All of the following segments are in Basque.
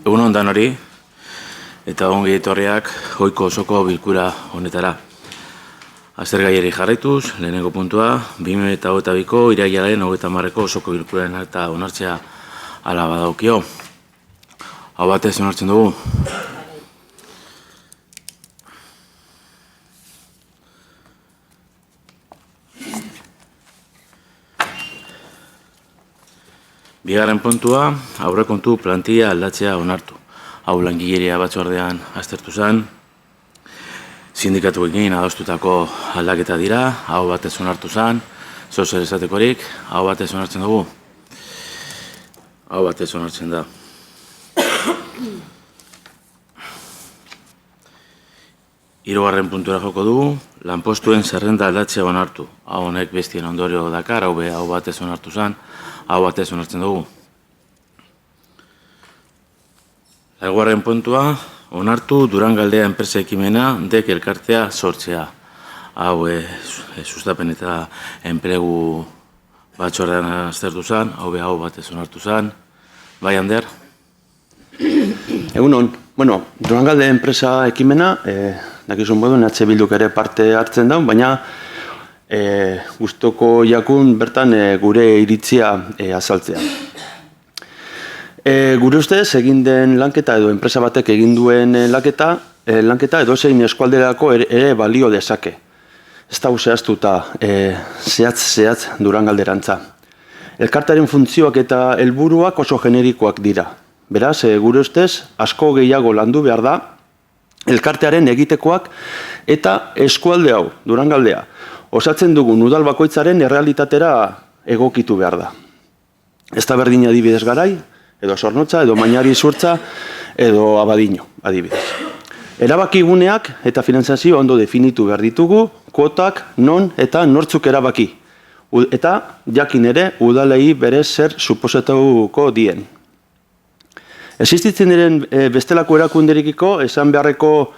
Egun ondan hori, eta ongi etorriak ohiko osoko bilkura honetara. Aztergaiari jarraituz, lehenengo puntua, 2022ko irailaren 30ko osoko bilkuraren eta onartzea hala badaukio. Hau batez onartzen dugu. Bigarren puntua, aurrekontu plantilla aldatzea onartu. Hau langileria batzordean aztertu zen, sindikatuekin adostutako aldaketa dira, hau batez onartu zen, zer esatekorik, hau batez onartzen dugu. Hau batez onartzen da. Hirugarren puntura joko dugu, lanpostuen zerrenda aldatzea onartu. Hau honek bestien ondorio dakar, hau batez onartu zen, hau batez onartzen dugu. Laugarren puntua, onartu Durangaldea enpresa ekimena dek elkartea sortzea. Hau sustapen eta enplegu batzordean aztertu zen, hau batez onartu zen. Bai, Ander? Egunon, Durangaldea enpresa ekimena, dakizun moduen Bilduk ere parte hartzen da, baina gustoko jakun bertan gure iritzia azaltzea. Gure ustez, egin den lanketa edo enpresa batek egin duen lanketa edozein eskualderako ere balio dezake. Ez da zehaztuta zehatz Durangalderantza. Elkartearen funtzioak eta helburuak oso generikoak dira. Beraz, gure ustez, asko gehiago landu behar da, elkartearen egitekoak eta eskualde hau, Durangaldea, osatzen dugun udal bakoitzaren errealitatera egokitu behar da. Ez da berdin adibidez Garai, edo Zornotza, edo Mainari Zurtza, edo Abadiño, adibidez. Erabakiguneak eta finantzazio ondo definitu behar ditugu, kuotak, non eta nortzuk erabaki. Eta jakin ere, udalei berez zer suposatuko dien. Existitzen diren bestelako erakunderikiko izan beharreko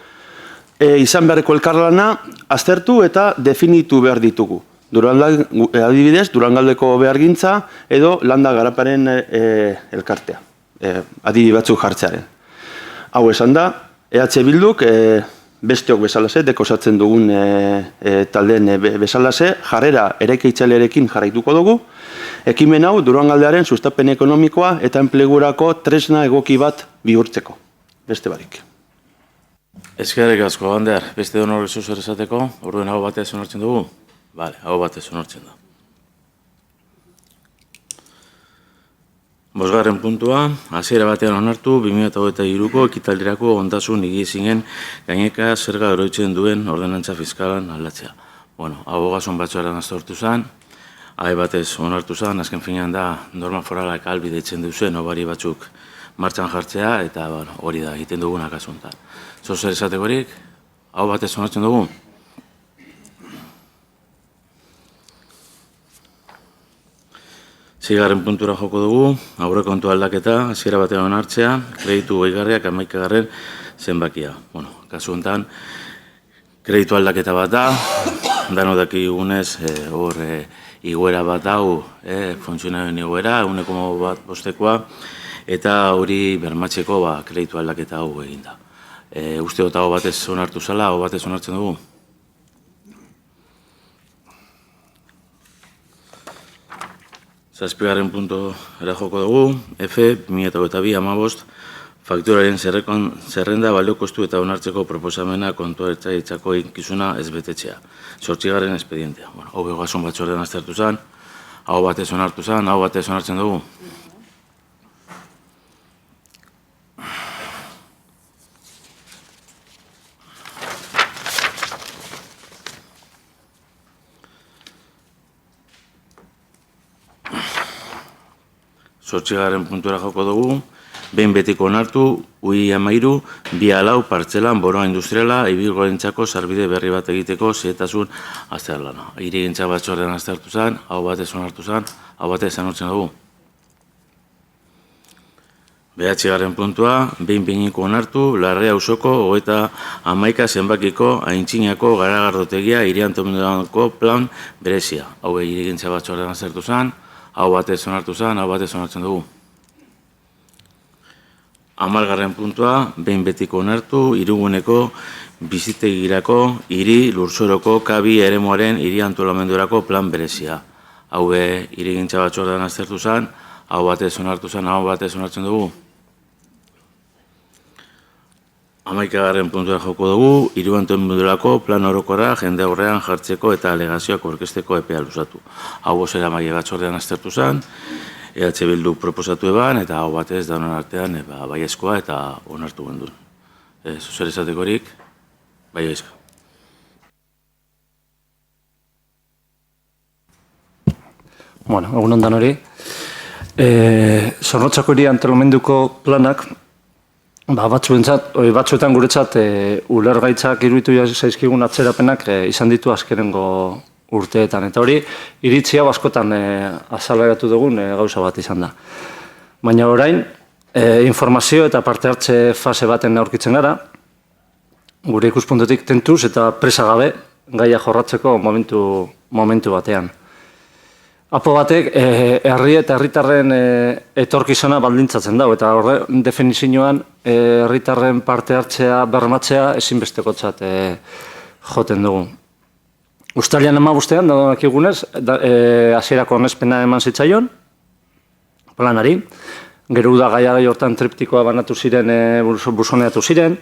elkarlana aztertu eta definitu behar ditugu. Adibidez, Durangaldeko behargintza edo landa garaparen elkartea, adibide batzuk jartzearen. Hau esan da, EH Bilduk besteok bezalase, dekosatzen dugun taldeen bezalase, jarrera eraikitzailerarekin jarraituko dugu, ekimen hau Durangaldearen sustapen ekonomikoa eta enplegurako tresna egoki bat bihurtzeko. Beste barik. Eskerrik asko, Ander, beste donor zer esateko, orduen hau batez onartzen dugu? Bale, hau batez onartzen da. Bosgarren puntua, hasiera batean onartu 2023ko ekitaldirako ondasun higiezinen gaineka zerga oroitzen duen ordenantza fiskalan aldatzea. Hau ogasun batzordean aztertu zen, batez onartu zen, azken finean da norma foralak ahalbidetzen duzen obari batzuk martxan jartzea, eta hori da egiten dugunak asuntan. Zer esatekorik, hau batez onartzen dugu? Zigarren puntura joko dugu, aurrekontu aldaketa, hasiera batean onartzea, kreditu gehigarriak 11. zenbakia. Kasu honetan, kreditu aldaketa bat da, dano dakigunez, hor igoera bat hau, funtzionarioen igoera, 1,5%, eta hori bermatzeko kreditu aldaketa hau egin da. Uste dut hau batez onartu zala, hau batez onartzen dugu? Zazpigarren puntu joko dugu, F, 2022 fakturaren zerrenda balio kostu eta onartzeko proposamena kontuetzaitzako inkizuna ez betetzea. 8. espedientea. Hau ogasun batzordean aztertu zen, hau batez onartu zen, hau batez onartzen dugu. Zortzigarren puntura joko dugu, behin betiko onartu, UI13, 2 partzelan boroa industriala, ibilgorentzako sarbide berri bat egiteko zehetasun azterlana. Hirigintza batzordean aztertu zen, hau batez onartu zen, hau batez onartzen dugu. 9. puntua, behin-behiniko onartu, Larrea auzoko 31 zenbakiko Aintzinako garagardotegia hiriantomenduko plan berezia. Hau hirigintza batzordean aztertu zen, hau batez onartu zen, hau batez onartzen dugu. 10. puntua, behin betiko onartu, hiriguneko bizitegirako, hiri lurzoroko kabi eremuaren hiri antolamendurako plan berezia. Hau hirigintza batzordean aztertu zen, hau batez onartu zen, hau batez onartzen dugu. 11. puntua joko dugu, hiri antolamendurako plan orokorra jende aurrean jartzeko eta alegazioak aurkezteko epea luzatu. Hau bozera maile batzordean aztertu zen, EH Bildu proposatu eban, eta hau batez danon artean baiezkoa eta onartu gendun. Zer esatekorik, baiezka. Bueno, egun ondan hori. Zornotzako hiri antolamenduko planak, batzuetan guretzat ulergaitzak iruditu zaizkigun atzerapenak izan ditu azkenengo urteetan. Eta hori, iritzi hau askotan azaleratu dugun gauza bat izan da. Baina orain, informazio eta parte hartze fase baten aurkitzen gara, gure ikuspuntutik tentuz eta presa gabe gaia jorratzeko momentu batean. Apo batek, herri eta herritarren etorkizuna baldintzatzen dago, eta horre definizioan herritarren parte hartzea bermatzea ezinbestekotzat joten dugu. Uztailean 15-ean, dagoenak igunez, hasierako onespena eman zitzaion, planari. Gero udagaiagai hortan triptikoa banatu ziren, buzoneatu ziren.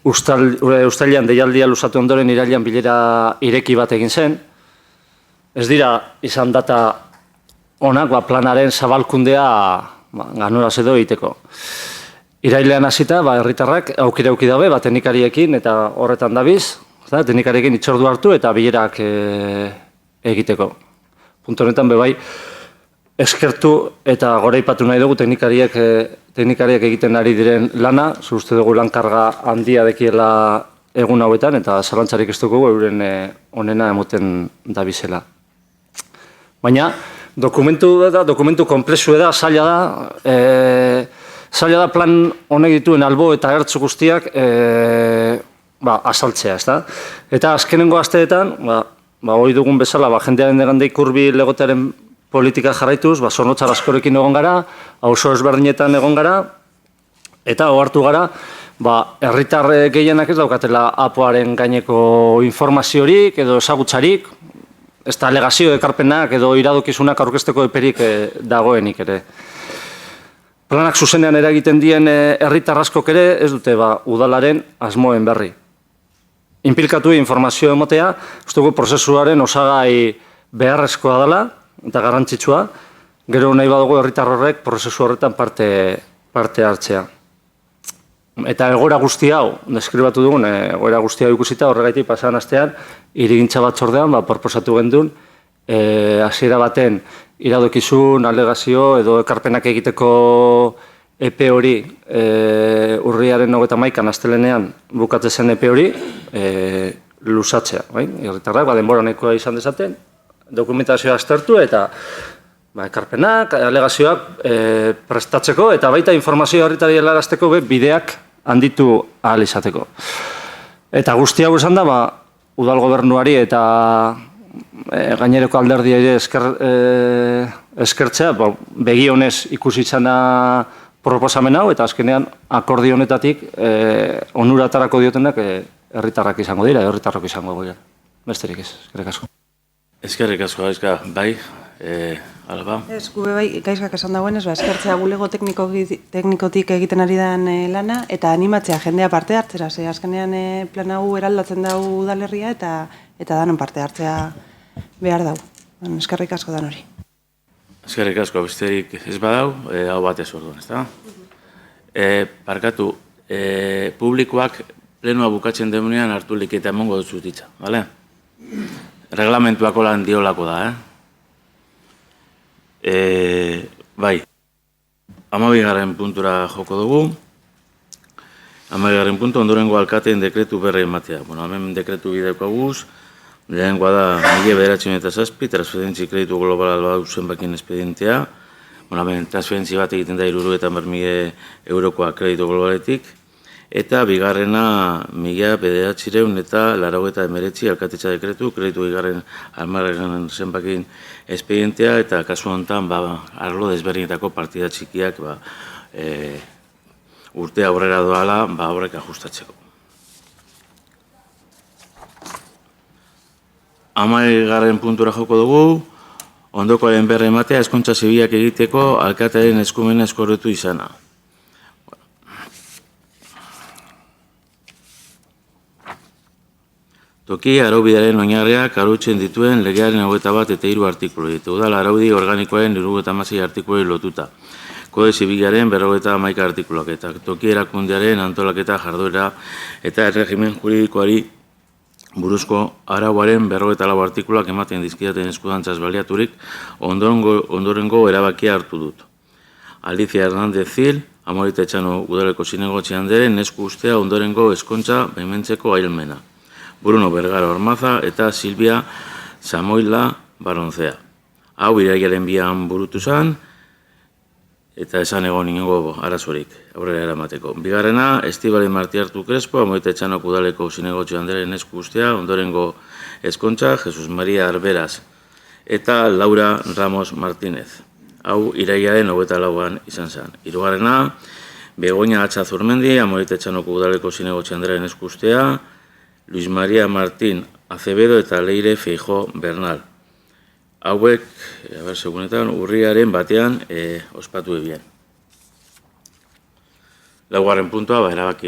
Uztailean deialdia luzatu ondoren irailean bilera ireki bat egin zen. Ez dira izan data onak planaren zabalkundea ganoraz edo egiteko. Irailean hasita, herritarrak aukera auki dabe, teknikariekin eta horretan dabiz, teknikariekin itzordu hartu eta bilerak egiteko. Puntu honetan bebai, eskertu eta goraipatu nahi dugu teknikariek egiten ari diren lana, uste dugu lankarga handia dekiela egun hauetan, eta zalantzarik ez dugu euren onena emoten dabizela. Baina, dokumentu komplexu da, zaila da plan honek dituen albo eta ertzu guztiak azaltzea, ez da? Eta azkenengo asteetan, hori dugun bezala, jendearen degandeik hurbil egotearen politika jarraituz, Zornotzar askorekin egon gara, auzo ezberdinetan egon gara, eta ohartu gara, herritar gehienak ez daukatela apoaren gaineko informaziorik edo ezagutzarik, ez da alegazio ekarpenak edo iradokizunak aurkezteko eperik dagoenik ere. Planak zuzenean eragiten dien herritar askok ere ez dute udalaren asmoen berri. Inplikatu informazio emotea, uste dugu prozesuaren osagai beharrezkoa dela eta garrantzitsua, gero nahi badugu herritar horrek prozesu horretan parte hartzea. Eta egoera guzti hau, deskribatu dugun, egoera guzti hau ikusita horregaitik pasadan astean, hirigintza batzordean proposatu gendun, hasiera baten iradokizun, alegazio edo ekarpenak egiteko epe hori urriaren 31 astelenean bukatzen zen epe hori luzatzea. Herritarrak denbora nahikoa izan dezaten, dokumentazioa aztertu eta ekarpenak, alegazioak prestatzeko eta baita informazioa herritari helarazteko bideak handitu ahal izateko. Eta guzti hau esan da, udal gobernuari eta gainereko alderdia ere eskertzea, begi honez ikusi izana proposamen hau, eta azkenean akordio honetatik onuratarako diotenak herritarrak izango dira, herritarrok izango dira. Besterik ez, eskerrik asko. Eskerrik asko, Gaizka, bai, Alba? Ez, gube bai, Gaizkak esan dagoenez, eskertzea bulego teknikotik egiten ari den lana, eta animatzea jendea parte hartzera, ze azkenean plan hau eraldatzen dau udalerria, eta danon parte hartzea behar dau. Eskerrik asko dan hori. Eskerrik asko, besterik ez badau, hau batez orduan, ez da? Parkatu, publikoak plenua bukatzen demunean hartu liketa emongo dut ditza, bale? Reglamentuako lan diolako da, Bai, 12. puntura joko dugu. 12. puntu ondorengo alkateen dekretu berri ematea. Hemen dekretu bideko guz, lehenengoa da 1907, transferentzi kreditu global badu zenbakien espedientea. Hemen transferentzi bat egiten da 70.000 eurokoa kreditu globaletik. Eta bigarrena 1900 eta 89 alkatetza dekretu, kreditu bigarren almarren zenbakin espedientea, eta kasu honetan arlo desberdinetako partida txikiak urte aurrera doala horrek ajustatzeko. 10. puntura joko dugu, ondokoaren berri ematea ezkontza zibilak egiteko alkatearen eskumena eskorretu izana. Toki araubidearen oinarriak arautzen dituen legearen 21 eta 3 artikulu ditu. Udal araudi organikoaren 76 artikuluei lotuta. Kode zibilaren 51 artikuluak eta toki erakundearen antolaketa jarduera eta erregimen juridikoari buruzko arauaren 54 artikuluak ematen dizkidaten eskudantzaz baliaturik ondorengo erabakia hartu dut. Alicia Hernández Zil, Amorita Etxano udaleko zinegotzi handeren esku ustea ondorengo eskontza behimentzeko ailmena. Bruno Bergara Ormaza eta Silvia Samoila Baronzea. Hau irailaren 2an burutu zen, eta esan egon inongo arazorik aurrera eramateko. Bigarrena, Estibali Martiartu Crespo, Amorita Etxanok udaleko zinegotzi handeren esku ustea ondorengo eskontza, Jesus Maria Arberaz eta Laura Ramos Martínez. Hau irailaren 24an izan zen. Hirugarrena, Begoña Atxazurmendi, Amorita Etxanok udaleko zinegotzi handeren esku ustea, Luis María Martín Acevedo eta Leire Feijó Bernal. Hauek, segunetan, urriaren batean ospatu ebien. Laugarren puntua, erabaki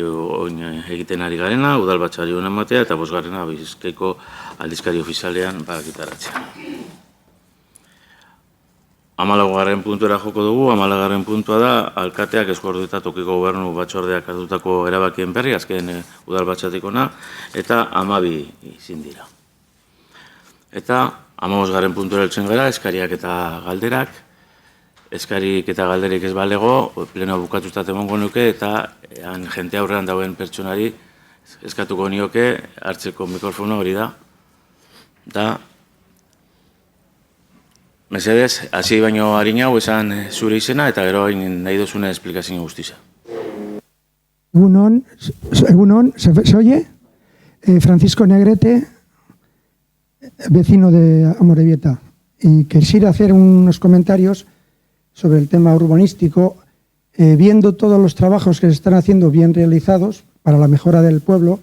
egiten ari garena, udalbatzari honen matea, eta 5. Bizkaiko aldizkari ofizialean bagitaratzea. 14. puntuera joko dugu, 14. puntua da, alkateak eskuordeta tokiko gobernu batzordeak hartutako erabakien berri, azken udalbatzatikona, eta 12 izin dira. Eta 15. puntuera heltzen gara, eskariak eta galderak. Eskarik eta galderik ez balego, pleno bukatutat emongo nuke, eta jente aurrean dauen pertsonari eskatuko nioke hartzeko mikrofono hori da. Da, mesedez, hasi baino harinau esan zure izena eta gero nahi duzune esplikazio guztiza. Egunon, ¿se oye? Francisco Negrete, vecino de Amorebieta. Y quisiera hacer unos comentarios sobre el tema urbanístico, viendo todos los trabajos que se están haciendo bien realizados para la mejora del pueblo,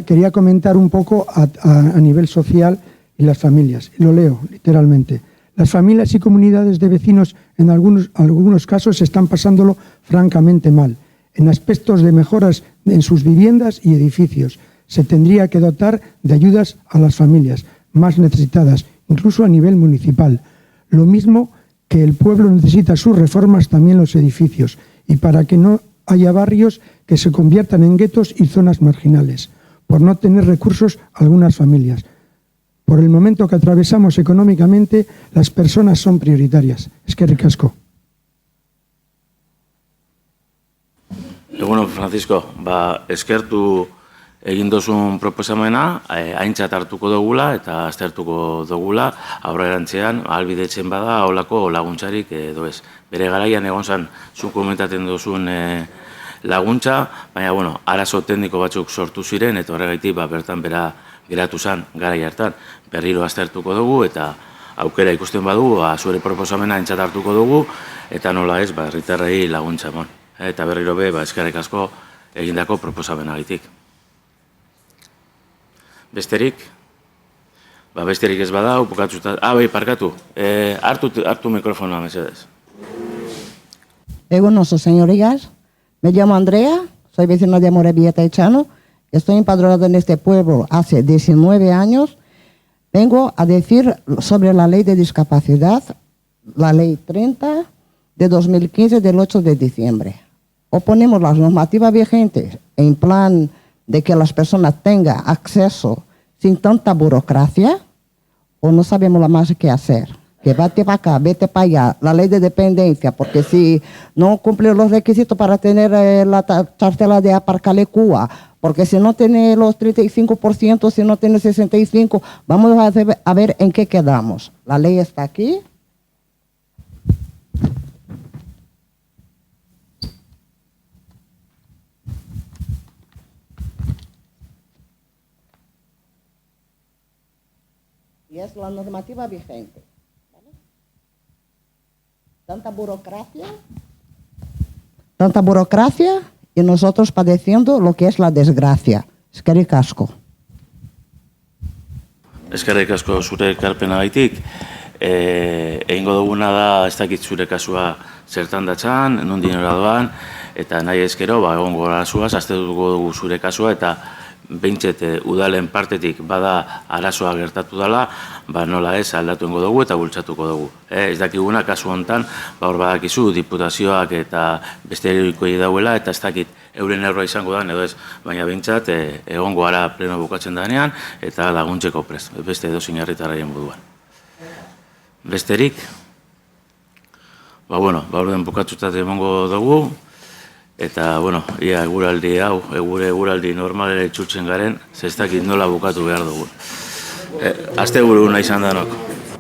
quería comentar un poco a nivel social y las familias. Y lo leo literalmente. Las familias y comunidades de vecinos en algunos casos están pasándolo francamente mal. En aspectos de mejoras en sus viviendas y edificios, se tendría que dotar de ayudas a las familias más necesitadas, incluso a nivel municipal. Lo mismo que el pueblo necesita sus reformas, también los edificios, y para que no haya barrios que se conviertan en guetos y zonas marginales, por no tener recursos algunas familias. Por el momento que atravesamos económicamente, las personas son prioritarias. Eskerrik asko. Bueno, Francisco, eskertu egin dozun proposamena, aintzat hartuko dugula eta aztertuko dugula, aurrerantzean ahalbidetzen bada holako laguntzarik edo ez. Bere garaian egon zan, zuk komentatzen duzun laguntza, baina, bueno, arazo tekniko batzuk sortu ziren, eta horregaitik bertan bera geratu zen garai hartan. Berriro aztertuko dugu, eta aukera ikusten badugu, zure proposamena aintzat hartuko dugu, eta nola ez, herritarrei laguntza emon. Eta berriro eskerrik asko egindako proposamenagatik. Besterik? Besterik ez bada, bukatzuta... parkatu. Hartu mikrofonoa, mesedez. Egunon, señorías. Me llamo Andrea, soy vecina de Amorebieta Etxano. Estoy empadronada en este pueblo hace 19 años. Vengo a decir sobre la ley de discapacidad, la ley 30 de 2015 del 8 de diciembre. Oponemos las normativas vigentes en plan de que las personas tengan acceso sin tanta burocracia, o no sabemos la más qué hacer. Que vete para acá, vete para allá, la ley de dependencia, porque si no cumple los requisitos para tener la chartela de Aparcalecúa, porque si no tiene los 35%, si no tiene 65%, vamos a ver en qué quedamos. La ley está aquí. Y es la normativa vigente. ¿Vale? Tanta burocracia. tanta burocracia y nosotros padeciendo lo que es la desgracia. Eskerrik asko. Eskerrik asko zure ekarpenagaitik. Egingo duguna da, ez dakit zure kasua zertan datzan, nondik nora doan, eta nahi ezkero, egongo arazoaz, aztertuko dugu zure kasua, eta behintzet udalen partetik bada arazoa gertatu dela, nola ez aldatu ingo dugu eta bultzatuko dugu. Ez dakiguna kasu honetan, hor badakizu diputazioak eta beste erikoei dauela, eta ez dakit euren erroa izango da, edo ez, baina behintzat egongo gara pleno bukatzen danean, eta laguntzeko prest, beste edozein herritarraren moduan. Besterik, orden bukatzutat emongo dugu, eta, ia eguraldi hau, eguraldi normalera itxutzen garen, ez dakit nola bukatu behar dugu. Asteburu nahi izan danok.